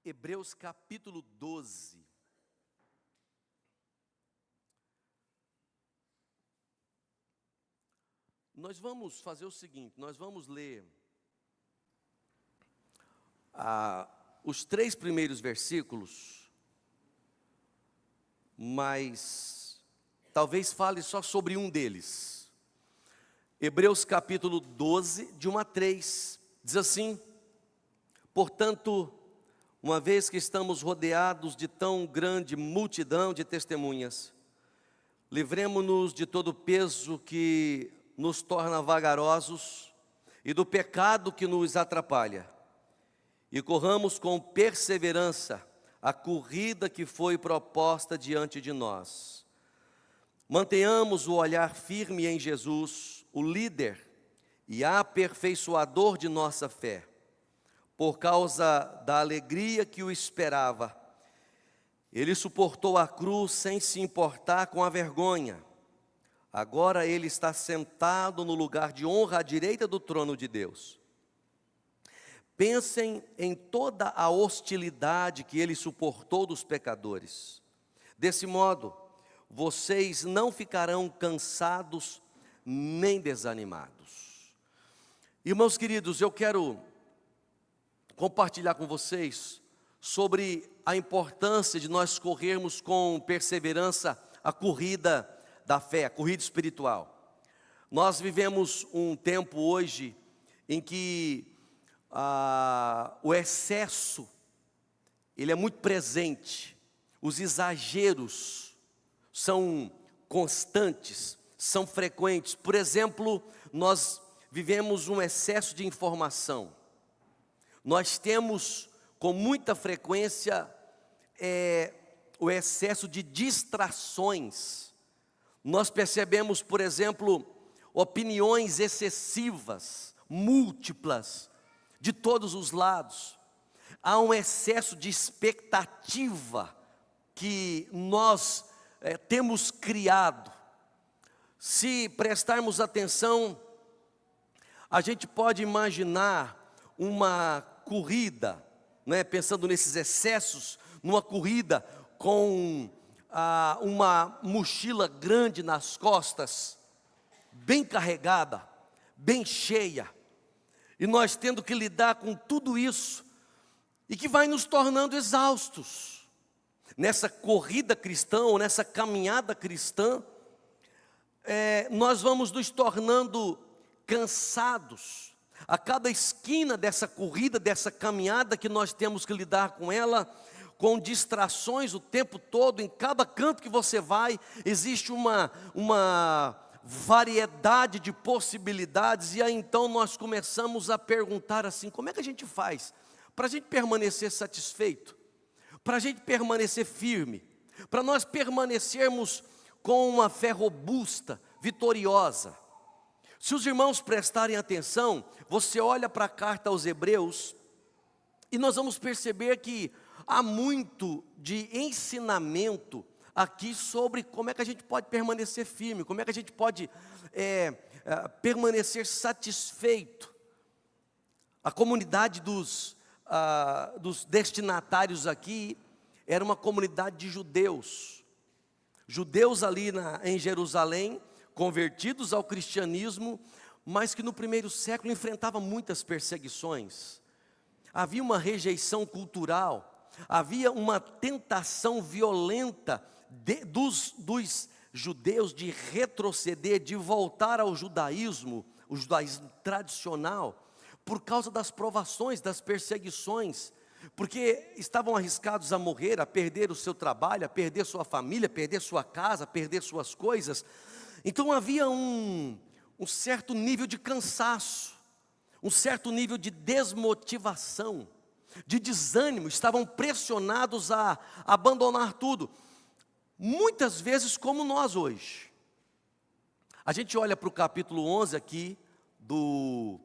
Hebreus capítulo 12. Nós vamos fazer o seguinte, nós vamos ler os 3 primeiros versículos, mas talvez fale só sobre um deles. Hebreus capítulo 12, de 1 a 3, diz assim: portanto, uma vez que estamos rodeados de tão grande multidão de testemunhas, livremo-nos de todo o peso que nos torna vagarosos e do pecado que nos atrapalha, e corramos com perseverança a corrida que foi proposta diante de nós. Mantenhamos o olhar firme em Jesus, o líder e aperfeiçoador de nossa fé. Por causa da alegria que o esperava, ele suportou a cruz sem se importar com a vergonha. Agora ele está sentado no lugar de honra à direita do trono de Deus. Pensem em toda a hostilidade que ele suportou dos pecadores. Desse modo, vocês não ficarão cansados nem desanimados. Irmãos queridos, eu quero compartilhar com vocês sobre a importância de nós corrermos com perseverança a corrida da fé, a corrida espiritual. Nós vivemos um tempo hoje em que o excesso, ele é muito presente, os exageros são constantes, são frequentes. Por exemplo, nós vivemos um excesso de informação. Nós temos com muita frequência o excesso de distrações. Nós percebemos, por exemplo, opiniões excessivas, múltiplas, de todos os lados. Há um excesso de expectativa que nós temos criado. Se prestarmos atenção, a gente pode imaginar uma corrida, né, pensando nesses excessos, numa corrida com uma mochila grande nas costas, bem carregada, bem cheia, e nós tendo que lidar com tudo isso, e que vai nos tornando exaustos. Nessa corrida cristã, ou nessa caminhada cristã, nós vamos nos tornando cansados. A cada esquina dessa corrida, dessa caminhada que nós temos que lidar com ela, com distrações o tempo todo, em cada canto que você vai, existe uma variedade de possibilidades, e aí então nós começamos a perguntar assim: como é que a gente faz para a gente permanecer satisfeito, para a gente permanecer firme, para nós permanecermos com uma fé robusta, vitoriosa? Se os irmãos prestarem atenção, você olha para a carta aos Hebreus, e nós vamos perceber que há muito de ensinamento aqui sobre como é que a gente pode permanecer firme, como é que a gente pode permanecer satisfeito. A comunidade dos destinatários aqui era uma comunidade de judeus ali em Jerusalém, convertidos ao cristianismo, mas que no primeiro século enfrentava muitas perseguições. Havia uma rejeição cultural, havia uma tentação violenta dos judeus de retroceder, de voltar ao judaísmo, o judaísmo tradicional, por causa das provações, das perseguições, porque estavam arriscados a morrer, a perder o seu trabalho, a perder sua família, a perder sua casa, a perder suas coisas. Então havia um certo nível de cansaço, um certo nível de desmotivação, de desânimo, estavam pressionados a abandonar tudo. Muitas vezes como nós hoje. A gente olha para o capítulo 11 aqui, do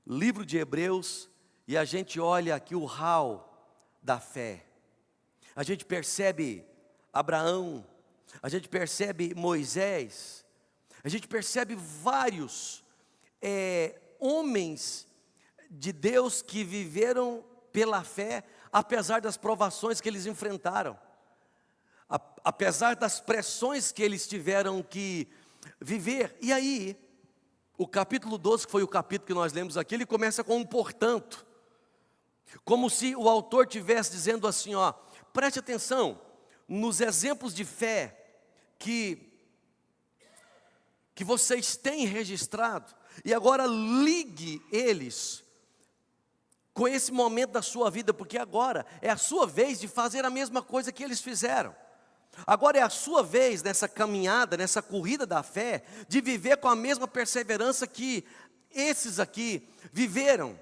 livro de Hebreus, e a gente olha aqui o hall da fé. A gente percebe Abraão, a gente percebe Moisés, a gente percebe vários homens de Deus que viveram pela fé, apesar das provações que eles enfrentaram, apesar das pressões que eles tiveram que viver. E aí, o capítulo 12, que foi o capítulo que nós lemos aqui, ele começa com um portanto, como se o autor estivesse dizendo assim, ó, preste atenção nos exemplos de fé que vocês têm registrado, e agora ligue eles com esse momento da sua vida, porque agora é a sua vez de fazer a mesma coisa que eles fizeram. Agora é a sua vez, nessa caminhada, nessa corrida da fé, de viver com a mesma perseverança que esses aqui viveram.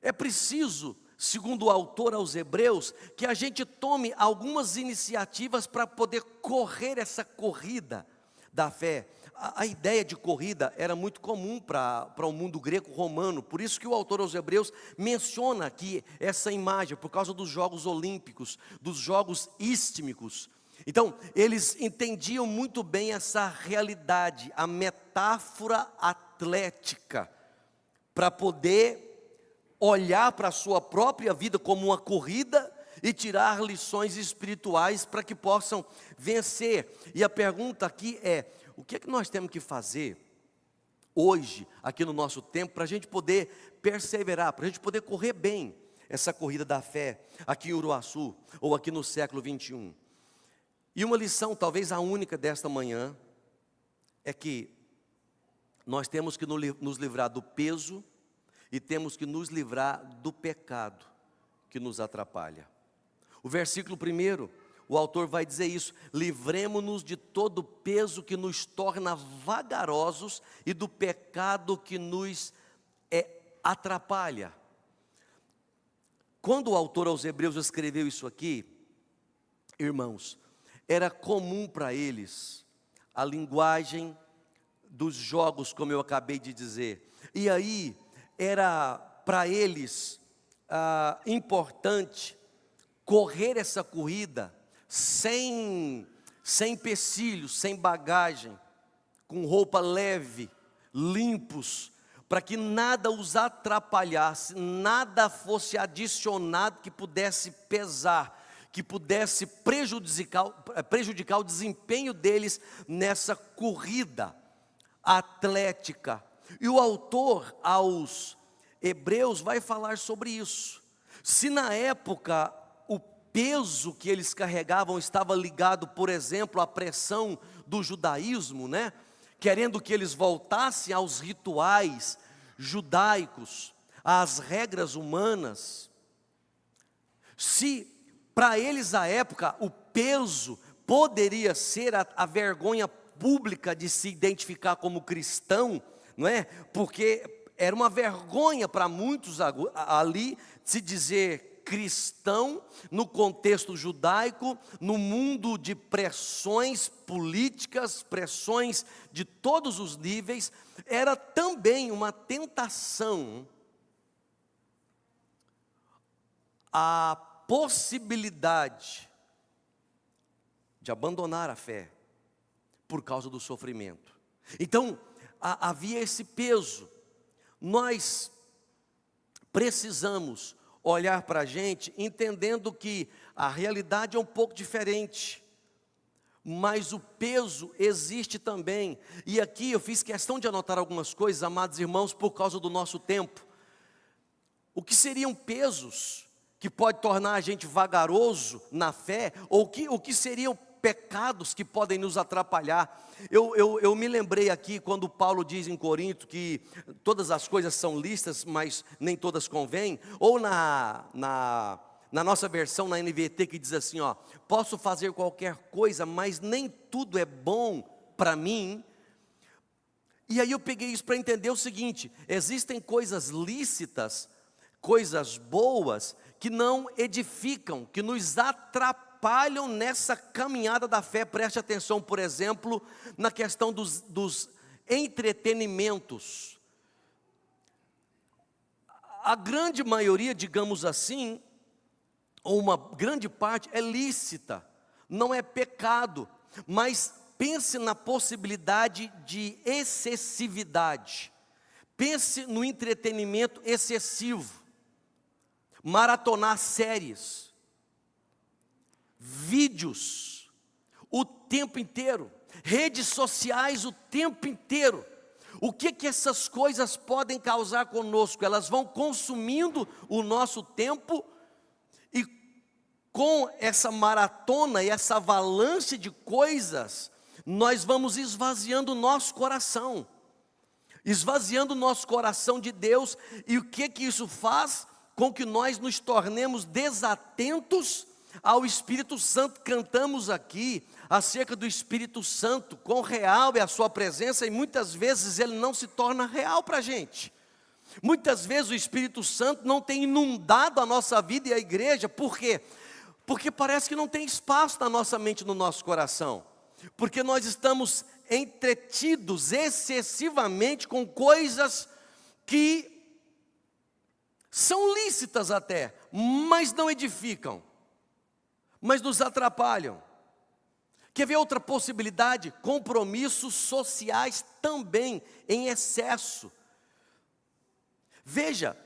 É preciso, segundo o autor aos Hebreus, que a gente tome algumas iniciativas para poder correr essa corrida da fé. A ideia de corrida era muito comum para o mundo greco-romano, por isso que o autor aos Hebreus menciona aqui essa imagem, por causa dos Jogos Olímpicos, dos Jogos Istmicos. Então, eles entendiam muito bem essa realidade, a metáfora atlética, para poder olhar para a sua própria vida como uma corrida e tirar lições espirituais para que possam vencer. E a pergunta aqui é, o que é que nós temos que fazer hoje, aqui no nosso tempo, para a gente poder perseverar, para a gente poder correr bem essa corrida da fé, aqui em Uruaçu, ou aqui no século 21. E uma lição, talvez a única desta manhã, é que nós temos que nos livrar do peso e temos que nos livrar do pecado que nos atrapalha. O versículo 1, o autor vai dizer isso: livremo-nos de todo peso que nos torna vagarosos e do pecado que nos atrapalha. Quando o autor aos Hebreus escreveu isso aqui, irmãos, era comum para eles a linguagem dos jogos, como eu acabei de dizer. E aí, era para eles importante correr essa corrida sem empecilhos, sem bagagem, com roupa leve, limpos, para que nada os atrapalhasse, nada fosse adicionado que pudesse pesar, que pudesse prejudicar o desempenho deles nessa corrida atlética. E o autor aos Hebreus vai falar sobre isso. Se na época o peso que eles carregavam estava ligado, por exemplo, à pressão do judaísmo, né? Querendo que eles voltassem aos rituais judaicos, às regras humanas. Se para eles à época o peso poderia ser a vergonha pública de se identificar como cristão, não é? Porque era uma vergonha para muitos ali se dizer cristão no contexto judaico, no mundo de pressões políticas, pressões de todos os níveis. Era também uma tentação a possibilidade de abandonar a fé por causa do sofrimento. Então, havia esse peso. Nós precisamos olhar para a gente entendendo que a realidade é um pouco diferente, mas o peso existe também. E aqui eu fiz questão de anotar algumas coisas, amados irmãos, por causa do nosso tempo. O que seriam pesos que pode tornar a gente vagaroso na fé, ou o que seriam pecados que podem nos atrapalhar? Eu me lembrei aqui quando Paulo diz em Corinto que todas as coisas são lícitas, mas nem todas convêm, ou na nossa versão, na NVT, que diz assim, ó, posso fazer qualquer coisa, mas nem tudo é bom para mim. E aí eu peguei isso para entender o seguinte: existem coisas lícitas, coisas boas, que não edificam, que nos atrapalham nessa caminhada da fé. Preste atenção, por exemplo, na questão dos entretenimentos. A grande maioria, digamos assim, ou uma grande parte, é lícita, não é pecado, mas pense na possibilidade de excessividade, pense no entretenimento excessivo. maratonar séries, vídeos, o tempo inteiro, redes sociais o tempo inteiro. O que essas coisas podem causar conosco? Elas vão consumindo o nosso tempo, e com essa maratona e essa avalanche de coisas, nós vamos esvaziando o nosso coração. Esvaziando o nosso coração de Deus. E o que isso faz? Com que nós nos tornemos desatentos ao Espírito Santo. Cantamos aqui acerca do Espírito Santo, quão real é a sua presença, e muitas vezes ele não se torna real para a gente. Muitas vezes o Espírito Santo não tem inundado a nossa vida e a igreja. Por quê? Porque parece que não tem espaço na nossa mente, no nosso coração. Porque nós estamos entretidos excessivamente com coisas que são lícitas até, mas não edificam, mas nos atrapalham. Quer ver outra possibilidade? Compromissos sociais também em excesso. Veja,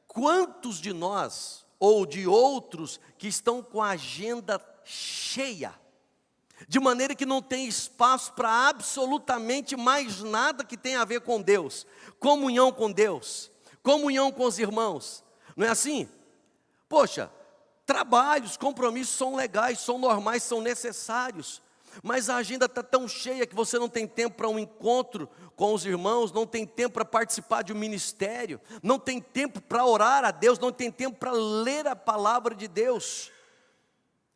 quantos de nós ou de outros que estão com a agenda cheia, de maneira que não tem espaço para absolutamente mais nada que tenha a ver com Deus, comunhão com Deus, comunhão com os irmãos, não é assim? Poxa, trabalhos, compromissos são legais, são normais, são necessários, mas a agenda está tão cheia que você não tem tempo para um encontro com os irmãos, não tem tempo para participar de um ministério, não tem tempo para orar a Deus, não tem tempo para ler a palavra de Deus.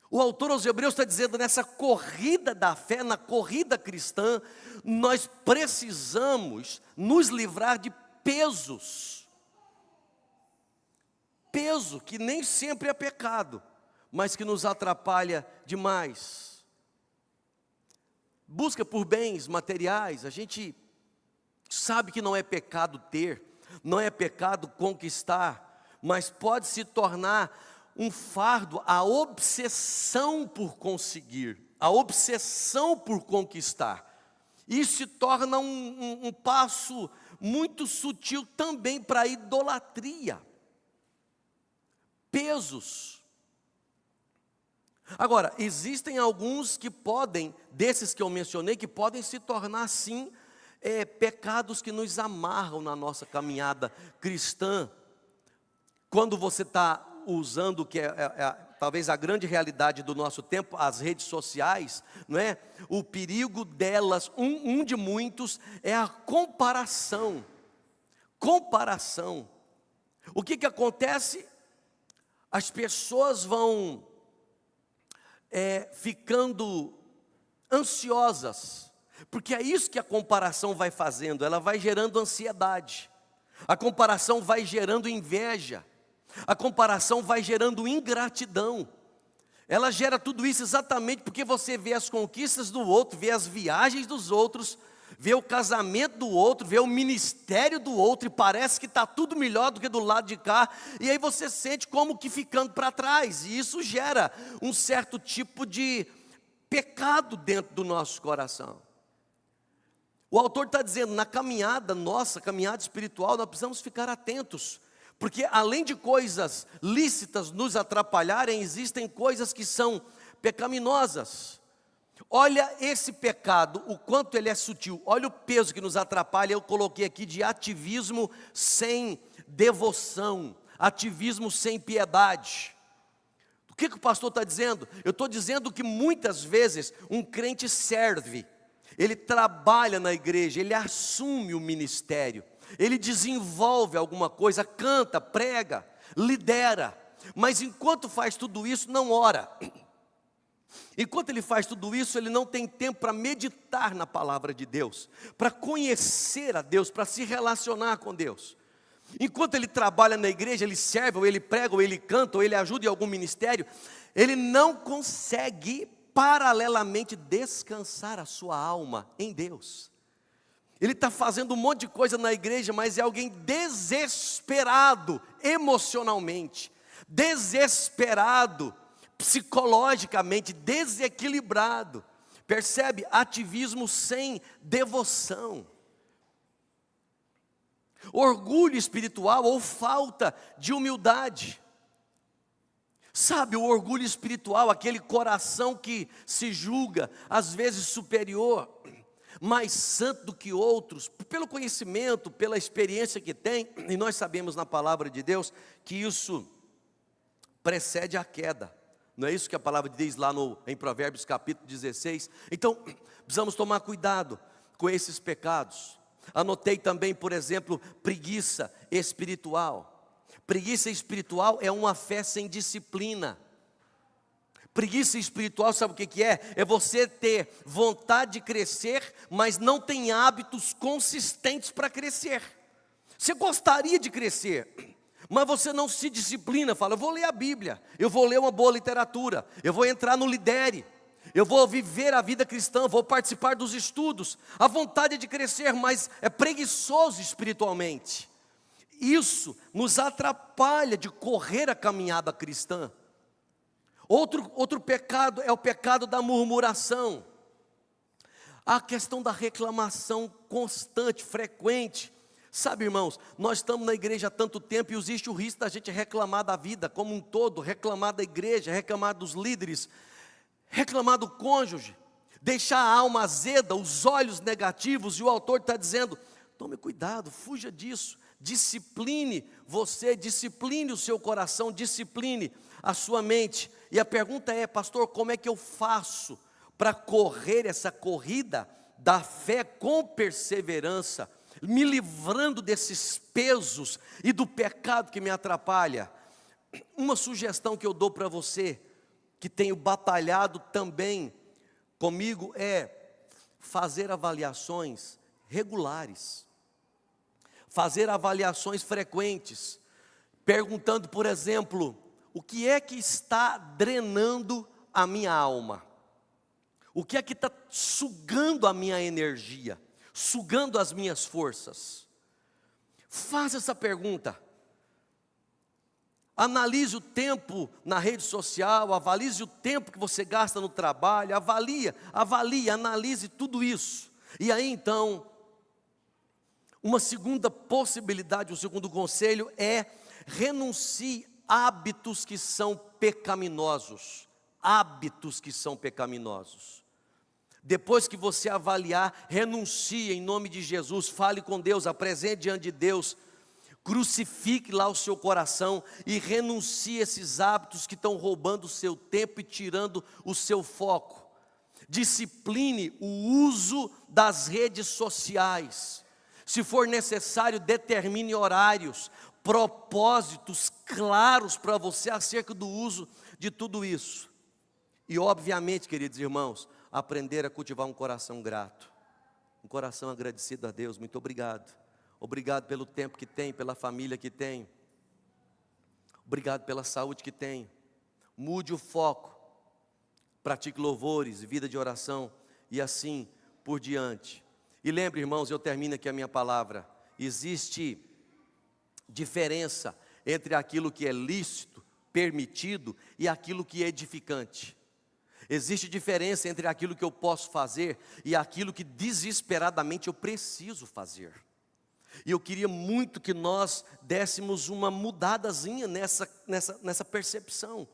O autor aos Hebreus está dizendo, nessa corrida da fé, na corrida cristã, nós precisamos nos livrar de pesos. Peso que nem sempre é pecado, mas que nos atrapalha demais. Busca por bens materiais, a gente sabe que não é pecado ter, não é pecado conquistar, mas pode se tornar um fardo, a obsessão por conseguir, a obsessão por conquistar. Isso se torna um passo muito sutil também para a idolatria. Pesos. Agora, existem alguns que podem, desses que eu mencionei, que podem se tornar sim, pecados que nos amarram na nossa caminhada cristã. Quando você está usando o que talvez a grande realidade do nosso tempo, as redes sociais, não é? O perigo delas, um de muitos, é a comparação. Comparação. O que acontece? As pessoas vão ficando ansiosas, porque é isso que a comparação vai fazendo, ela vai gerando ansiedade, a comparação vai gerando inveja, a comparação vai gerando ingratidão, ela gera tudo isso exatamente porque você vê as conquistas do outro, vê as viagens dos outros, vê o casamento do outro, vê o ministério do outro, e parece que está tudo melhor do que do lado de cá, e aí você sente como que ficando para trás, e isso gera um certo tipo de pecado dentro do nosso coração. O autor está dizendo, na caminhada nossa, caminhada espiritual, nós precisamos ficar atentos, porque além de coisas lícitas nos atrapalharem, existem coisas que são pecaminosas. Olha esse pecado, o quanto ele é sutil, olha o peso que nos atrapalha. Eu coloquei aqui de ativismo sem devoção, ativismo sem piedade. O que o pastor está dizendo? Eu estou dizendo que muitas vezes um crente serve, ele trabalha na igreja, ele assume o ministério, ele desenvolve alguma coisa, canta, prega, lidera, mas enquanto faz tudo isso, não ora. Enquanto ele faz tudo isso, ele não tem tempo para meditar na palavra de Deus, para conhecer a Deus, para se relacionar com Deus. Enquanto ele trabalha na igreja, ele serve, ou ele prega, ou ele canta, ou ele ajuda em algum ministério, ele não consegue paralelamente descansar a sua alma em Deus. Ele está fazendo um monte de coisa na igreja, mas é alguém desesperado emocionalmente, desesperado psicologicamente, desequilibrado. Percebe? Ativismo sem devoção. Orgulho espiritual ou falta de humildade. Sabe, o orgulho espiritual, aquele coração que se julga, às vezes superior, mais santo do que outros, pelo conhecimento, pela experiência que tem, e nós sabemos na palavra de Deus que isso precede a queda. Não é isso que a palavra diz lá em Provérbios capítulo 16? Então, precisamos tomar cuidado com esses pecados. Anotei também, por exemplo, preguiça espiritual. Preguiça espiritual é uma fé sem disciplina. Preguiça espiritual, sabe o que é? É você ter vontade de crescer, mas não tem hábitos consistentes para crescer. Você gostaria de crescer, mas você não se disciplina. Fala, eu vou ler a Bíblia, eu vou ler uma boa literatura, eu vou entrar no Lidere, eu vou viver a vida cristã, vou participar dos estudos. A vontade é de crescer, mas é preguiçoso espiritualmente. Isso nos atrapalha de correr a caminhada cristã. Outro pecado é o pecado da murmuração. A questão da reclamação constante, frequente. Sabe, irmãos, nós estamos na igreja há tanto tempo e existe o risco da gente reclamar da vida como um todo, reclamar da igreja, reclamar dos líderes, reclamar do cônjuge, deixar a alma azeda, os olhos negativos, e o autor está dizendo, tome cuidado, fuja disso, discipline você, discipline o seu coração, discipline a sua mente. E a pergunta é, pastor, como é que eu faço para correr essa corrida da fé com perseverança, me livrando desses pesos e do pecado que me atrapalha? Uma sugestão que eu dou para você, que tenho batalhado também comigo, é fazer avaliações regulares, fazer avaliações frequentes, perguntando, por exemplo, o que é que está drenando a minha alma? O que é que está sugando a minha energia? Sugando as minhas forças? Faça essa pergunta. Analise o tempo na rede social, avalie o tempo que você gasta no trabalho, avalie, analise tudo isso. E aí então, uma segunda possibilidade, um segundo conselho é renuncie hábitos que são pecaminosos. Hábitos que são pecaminosos. Depois que você avaliar, renuncie em nome de Jesus, fale com Deus, apresente diante de Deus, crucifique lá o seu coração e renuncie esses hábitos que estão roubando o seu tempo e tirando o seu foco. Discipline o uso das redes sociais. Se for necessário, determine horários, propósitos claros para você acerca do uso de tudo isso. E obviamente, queridos irmãos, aprender a cultivar um coração grato, um coração agradecido a Deus. Muito obrigado. Obrigado pelo tempo que tem, pela família que tem. Obrigado pela saúde que tem. Mude o foco. Pratique louvores, vida de oração e assim por diante. E lembre, irmãos, eu termino aqui a minha palavra. Existe diferença entre aquilo que é lícito, permitido, e aquilo que é edificante. Existe diferença entre aquilo que eu posso fazer e aquilo que desesperadamente eu preciso fazer. E eu queria muito que nós dessemos uma mudadazinha nessa percepção,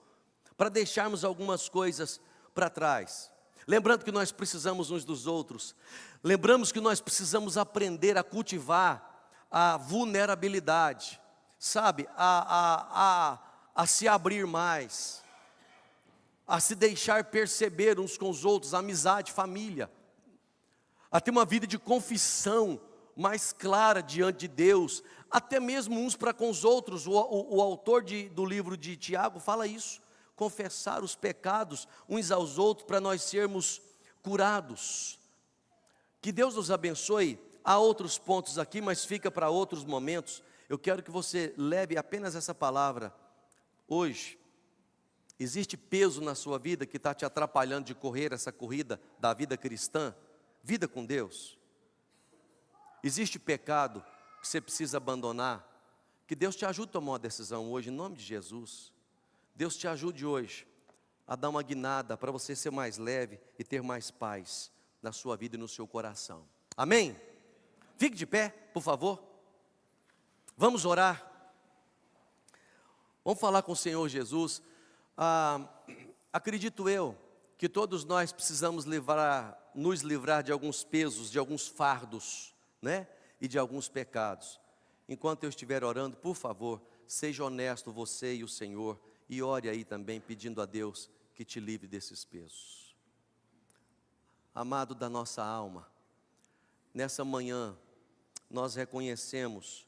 para deixarmos algumas coisas para trás. Lembrando que nós precisamos uns dos outros. Lembramos que nós precisamos aprender a cultivar a vulnerabilidade, sabe, a se abrir mais, a se deixar perceber uns com os outros, amizade, família, a ter uma vida de confissão mais clara diante de Deus, até mesmo uns para com os outros. O autor do livro de Tiago fala isso, confessar os pecados uns aos outros para nós sermos curados. Que Deus nos abençoe. Há outros pontos aqui, mas fica para outros momentos. Eu quero que você leve apenas essa palavra hoje. Existe peso na sua vida que está te atrapalhando de correr essa corrida da vida cristã, vida com Deus? Existe pecado que você precisa abandonar? Que Deus te ajude a tomar uma decisão hoje, em nome de Jesus. Deus te ajude hoje a dar uma guinada para você ser mais leve e ter mais paz na sua vida e no seu coração. Amém? Fique de pé, por favor. Vamos orar. Vamos falar com o Senhor Jesus. Acredito eu que todos nós precisamos nos livrar de alguns pesos, de alguns fardos, né? E de alguns pecados. Enquanto eu estiver orando, por favor, seja honesto você e o Senhor, e ore aí também pedindo a Deus que te livre desses pesos. Amado da nossa alma, nessa manhã nós reconhecemos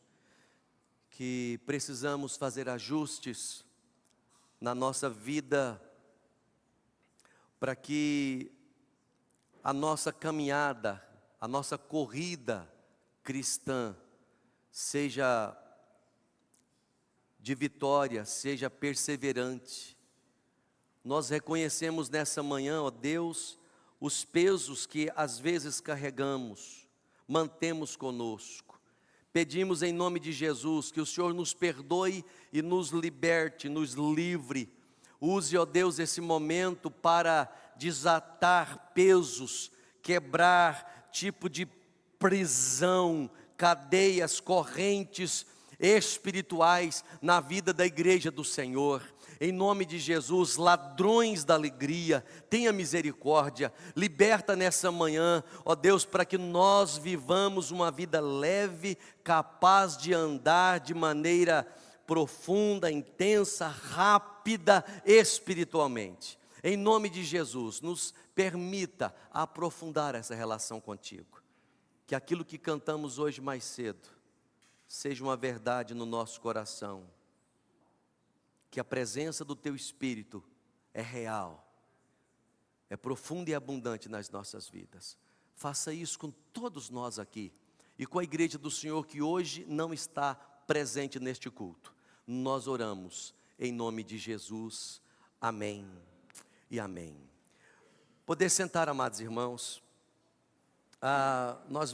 que precisamos fazer ajustes na nossa vida para que a nossa caminhada, a nossa corrida cristã seja de vitória, seja perseverante. Nós reconhecemos nessa manhã, ó Deus, os pesos que às vezes carregamos, mantemos conosco. Pedimos em nome de Jesus que o Senhor nos perdoe e nos liberte, nos livre. Use, ó Deus, esse momento para desatar pesos, quebrar tipo de prisão, cadeias, correntes espirituais na vida da igreja do Senhor. Em nome de Jesus, ladrões da alegria, tenha misericórdia, liberta nessa manhã, ó Deus, para que nós vivamos uma vida leve, capaz de andar de maneira profunda, intensa, rápida espiritualmente. Em nome de Jesus, nos permita aprofundar essa relação contigo. Que aquilo que cantamos hoje mais cedo seja uma verdade no nosso coração. Que a presença do Teu Espírito é real, é profunda e abundante nas nossas vidas. Faça isso com todos nós aqui e com a igreja do Senhor que hoje não está presente neste culto. Nós oramos em nome de Jesus. Amém e amém. Poder sentar, amados irmãos. Nós vamos